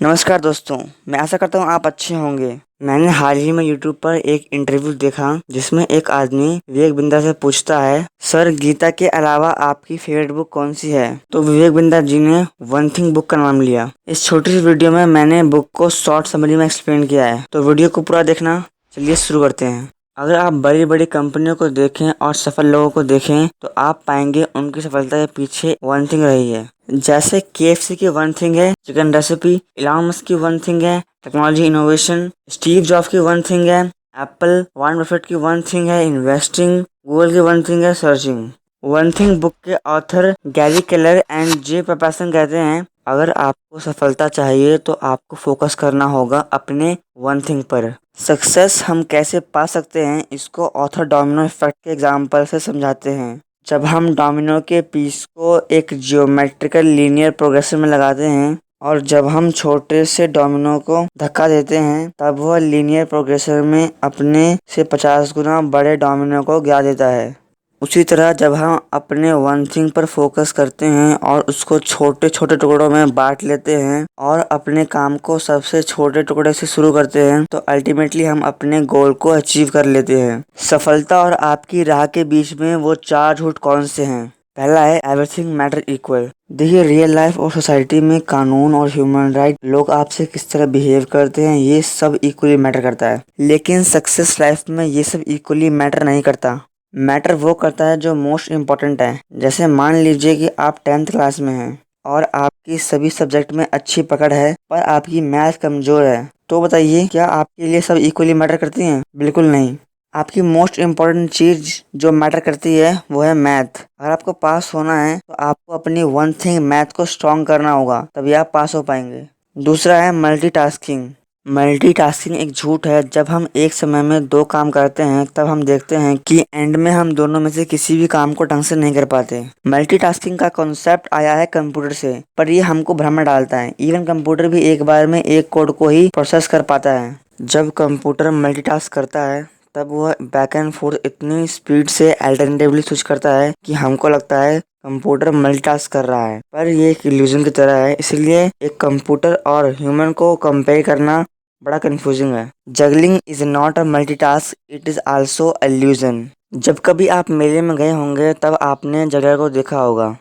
नमस्कार दोस्तों, मैं आशा करता हूँ आप अच्छे होंगे। मैंने हाल ही में यूट्यूब पर एक इंटरव्यू देखा जिसमें एक आदमी विवेक बिंद्रा से पूछता है, सर गीता के अलावा आपकी फेवरेट बुक कौन सी है? तो विवेक बिंद्रा जी ने वन थिंग बुक का नाम लिया। इस छोटी सी वीडियो में मैंने बुक को शॉर्ट समरी में एक्सप्लेन किया है, तो वीडियो को पूरा देखना। चलिए शुरू करते हैं। अगर आप बड़ी बड़ी कंपनियों को देखें और सफल लोगों को देखें तो आप पाएंगे उनकी सफलता के पीछे वन थिंग रही है। जैसे KFC की वन थिंग है चिकन रेसिपी, इलॉन मस्क की वन थिंग है टेक्नोलॉजी इनोवेशन, स्टीव जॉब्स की वन थिंग है एप्पल, वॉरेन बफेट की वन थिंग है इन्वेस्टिंग, गूगल की वन थिंग है सर्चिंग। वन थिंग बुक के ऑथर गैरी केलर एंड जे पेपरसन कहते हैं, अगर आपको सफलता चाहिए तो आपको फोकस करना होगा अपने वन थिंग पर। सक्सेस हम कैसे पा सकते हैं, इसको ऑथर डोमिनो इफेक्ट के एग्जाम्पल से समझाते हैं। जब हम डोमिनो के पीस को एक जियोमेट्रिकल लीनियर प्रोग्रेशन में लगाते हैं और जब हम छोटे से डोमिनो को धक्का देते हैं तब वह लीनियर प्रोग्रेशन में अपने से 50 गुना बड़े डोमिनो को गिरा देता है। उसी तरह जब हम अपने वन थिंग पर फोकस करते हैं और उसको छोटे छोटे टुकड़ों में बांट लेते हैं और अपने काम को सबसे छोटे टुकड़े से शुरू करते हैं तो अल्टीमेटली हम अपने गोल को अचीव कर लेते हैं। सफलता और आपकी राह के बीच में वो 4 झूठ कौन से हैं? पहला है एवरीथिंग मैटर इक्वल। देखिए, रियल लाइफ और सोसाइटी में कानून और ह्यूमन राइट, लोग आपसे किस तरह बिहेव करते हैं, ये सब इक्वली मैटर करता है। लेकिन सक्सेस लाइफ में ये सब इक्वली मैटर नहीं करता। मैटर वो करता है जो मोस्ट इम्पोर्टेंट है। जैसे मान लीजिए कि आप 10th क्लास में हैं और आपकी सभी सब्जेक्ट में अच्छी पकड़ है पर आपकी मैथ कमजोर है, तो बताइए क्या आपके लिए सब इक्वली मैटर करती हैं? बिल्कुल नहीं। आपकी मोस्ट इम्पोर्टेंट चीज जो मैटर करती है वो है मैथ। अगर आपको पास होना है तो आपको अपनी वन थिंग मैथ को स्ट्रॉन्ग करना होगा, तभी आप पास हो पाएंगे। दूसरा है मल्टीटास्किंग। मल्टीटास्किंग एक झूठ है। जब हम एक समय में 2 काम करते हैं तब हम देखते हैं कि एंड में हम दोनों में से किसी भी काम को ढंग से नहीं कर पाते। मल्टीटास्किंग का कॉन्सेप्ट आया है कंप्यूटर से, पर ये हमको भ्रम में डालता है। इवन कंप्यूटर भी एक बार में एक कोड को ही प्रोसेस कर पाता है। जब कंप्यूटर मल्टीटास्क करता है तब वह बैक एंड फोर्थ इतनी स्पीड से अल्टरनेटिवली स्विच करता है कि हमको लगता है कंप्यूटर मल्टीटास्क कर रहा है, पर ये एक इल्यूजन की तरह है। इसलिए एक कंप्यूटर और ह्यूमन को कंपेयर करना बड़ा कंफ्यूजिंग है। Juggling is not a multitask, it is also a illusion. जब कभी आप मेले में गए होंगे तब आपने जगलर को देखा होगा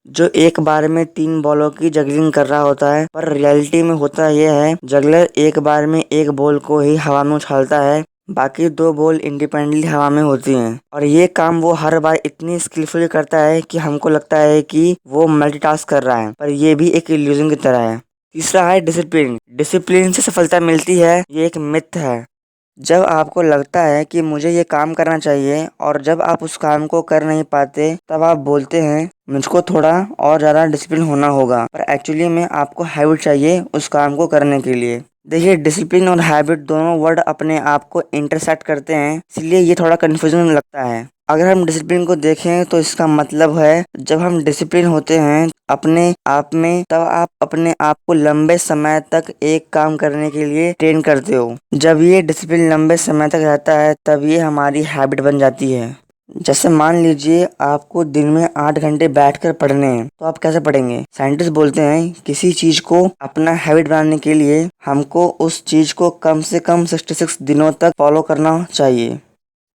जो एक बार में 3 बॉलों की जगलिंग कर रहा होता है, पर रियलिटी में होता यह है जगलर एक बार में एक बॉल को ही हवा में उछालता है, बाकी 2 बॉल इंडिपेंडेंटली हवा में होती हैं। और ये काम वो हर बार इतनी स्किलफुली करता है कि हमको लगता है कि वो मल्टीटास्क कर रहा है, पर ये भी एक इल्यूजन की तरह है। तीसरा है डिसिप्लिन। डिसिप्लिन से सफलता मिलती है, ये एक मिथ है। जब आपको लगता है कि मुझे ये काम करना चाहिए और जब आप उस काम को कर नहीं पाते तब आप बोलते हैं मुझको थोड़ा और ज़्यादा डिसिप्लिन होना होगा, पर एक्चुअली में आपको हैबिट चाहिए उस काम को करने के लिए। देखिए, डिसिप्लिन और हैबिट दोनों वर्ड अपने आप को इंटरसेक्ट करते हैं, इसलिए ये थोड़ा कन्फ्यूजन लगता है। अगर हम डिसिप्लिन को देखें तो इसका मतलब है जब हम डिसिप्लिन होते हैं अपने आप में तब आप अपने आप को लंबे समय तक एक काम करने के लिए ट्रेन करते हो। जब ये डिसिप्लिन लंबे समय तक रहता है तब ये हमारी हैबिट बन जाती है। जैसे मान लीजिए आपको दिन में 8 घंटे बैठकर पढ़ने हैं, तो आप कैसे पढ़ेंगे? साइंटिस्ट बोलते हैं किसी चीज को अपना हैबिट बनाने के लिए हमको उस चीज को कम से कम 66 दिनों तक फॉलो करना चाहिए,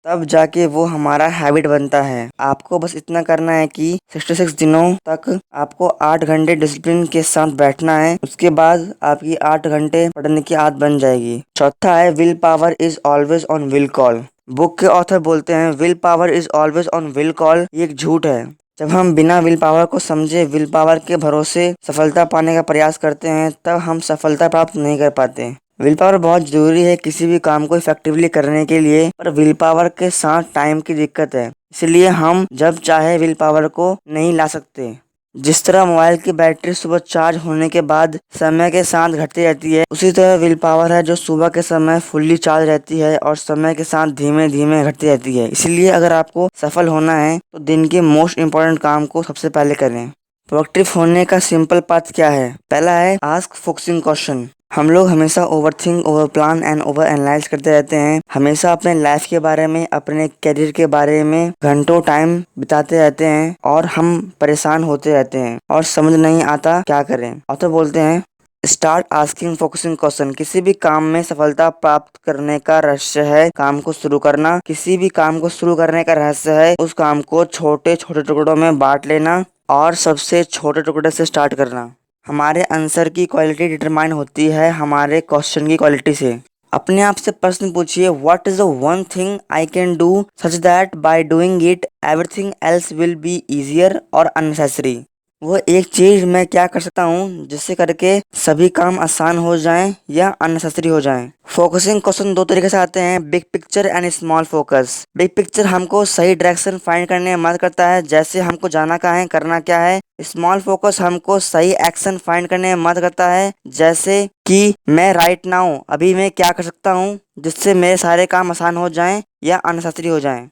तब जाके वो हमारा हैबिट बनता है। आपको बस इतना करना है कि 66 दिनों तक आपको 8 घंटे डिसिप्लिन के साथ बैठना है, उसके बाद आपकी 8 घंटे पढ़ने की आदत बन जाएगी। चौथा है will power is always on will call. Book के ऑथर बोलते हैं will power is always on will call, ये एक झूठ है। जब हम बिना विल पावर को समझे विल पावर के भरोसे सफलता पाने का प्रयास करते हैं तब हम सफलता प्राप्त नहीं कर पाते। विल पावर बहुत जरूरी है किसी भी काम को इफेक्टिवली करने के लिए, पर विल पावर के साथ टाइम की दिक्कत है, इसलिए हम जब चाहे विल पावर को नहीं ला सकते। जिस तरह मोबाइल की बैटरी सुबह चार्ज होने के बाद समय के साथ घटती रहती है, उसी तरह विल पावर है जो सुबह के समय फुल्ली चार्ज रहती है और समय के साथ धीमे धीमे घटती रहती है। इसलिए अगर आपको सफल होना है तो दिन के मोस्ट इम्पोर्टेंट काम को सबसे पहले करें। प्रोडक्टिव होने का सिंपल पाथ क्या है? पहला है आस्क फोकसिंग क्वेश्चन। हम लोग हमेशा overthink, over plan and over analyse करते रहते हैं। हमेशा अपने लाइफ के बारे में, अपने करियर के बारे में घंटों टाइम बिताते रहते हैं और हम परेशान होते रहते हैं और समझ नहीं आता क्या करें। ऑथर बोलते हैं स्टार्ट आस्किंग फोकसिंग क्वेश्चन। किसी भी काम में सफलता प्राप्त करने का रहस्य है काम को शुरू करना। किसी भी काम को शुरू करने का रहस्य है उस काम को छोटे छोटे टुकड़ों में बांट लेना और सबसे छोटे टुकड़े से स्टार्ट करना। हमारे आंसर की क्वालिटी डिटरमाइन होती है हमारे क्वेश्चन की क्वालिटी से। अपने आप से प्रश्न पूछिए, what is the one thing I can do such that by doing it everything else will be easier और अननेसेसरी। वो एक चीज मैं क्या कर सकता हूँ जिससे करके सभी काम आसान हो जाएं या अननेसेसरी हो जाएं। फोकसिंग क्वेश्चन दो तरीके से आते हैं, big picture and small focus. Big picture हमको सही डायरेक्शन फाइंड करने में मदद करता है, जैसे हमको जाना कहाँ है, करना क्या है। स्मॉल फोकस हमको सही एक्शन फाइंड करने में मदद करता है, जैसे कि मैं राइट नाउ अभी मैं क्या कर सकता हूँ जिससे मेरे सारे काम आसान हो जाएं या अननेसेसरी हो जाएं।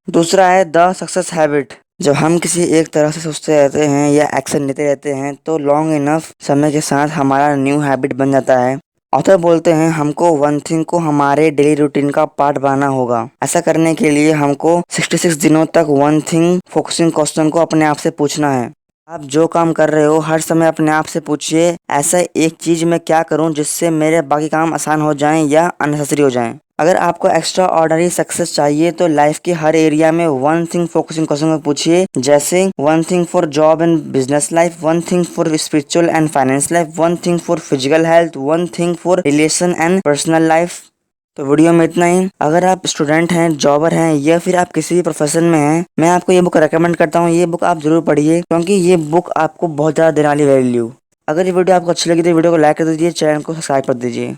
दूसरा है द सक्सेस हैबिट। जब हम किसी एक तरह से सोचते रहते हैं या एक्शन लेते रहते हैं तो लॉन्ग इनफ समय के साथ हमारा न्यू हैबिट बन जाता है। ऑथर बोलते हैं हमको वन थिंग को हमारे डेली रूटीन का पार्ट बनाना होगा। ऐसा करने के लिए हमको 66 दिनों तक वन थिंग फोकसिंग क्वेश्चन को अपने आप से पूछना है। आप जो काम कर रहे हो हर समय अपने आप से पूछिए, ऐसा एक चीज मैं क्या करूं जिससे मेरे बाकी काम आसान हो जाएं या अननेसेसरी हो जाएं। अगर आपको एक्स्ट्रा ऑर्डिनरी सक्सेस चाहिए तो लाइफ के हर एरिया में वन थिंग फोकसिंग क्वेश्चन में पूछिए, जैसे one thing for job and business life, one thing for spiritual and finance life, one thing for physical health, one thing for relation and personal life. तो video में इतना ही। अगर आप student हैं, जॉबर हैं या फिर आप किसी भी प्रोफेशन में हैं, मैं आपको ये बुक रेकमेंड करता हूँ। ये बुक आप जरूर पढ़िए क्योंकि ये बुक आपको बहुत ज़्यादा देने वाली वैल्यू। अगर ये वीडियो आपको अच्छी लगी तो वीडियो को लाइक कर दीजिए, चैनल को सब्सक्राइब कर दीजिए।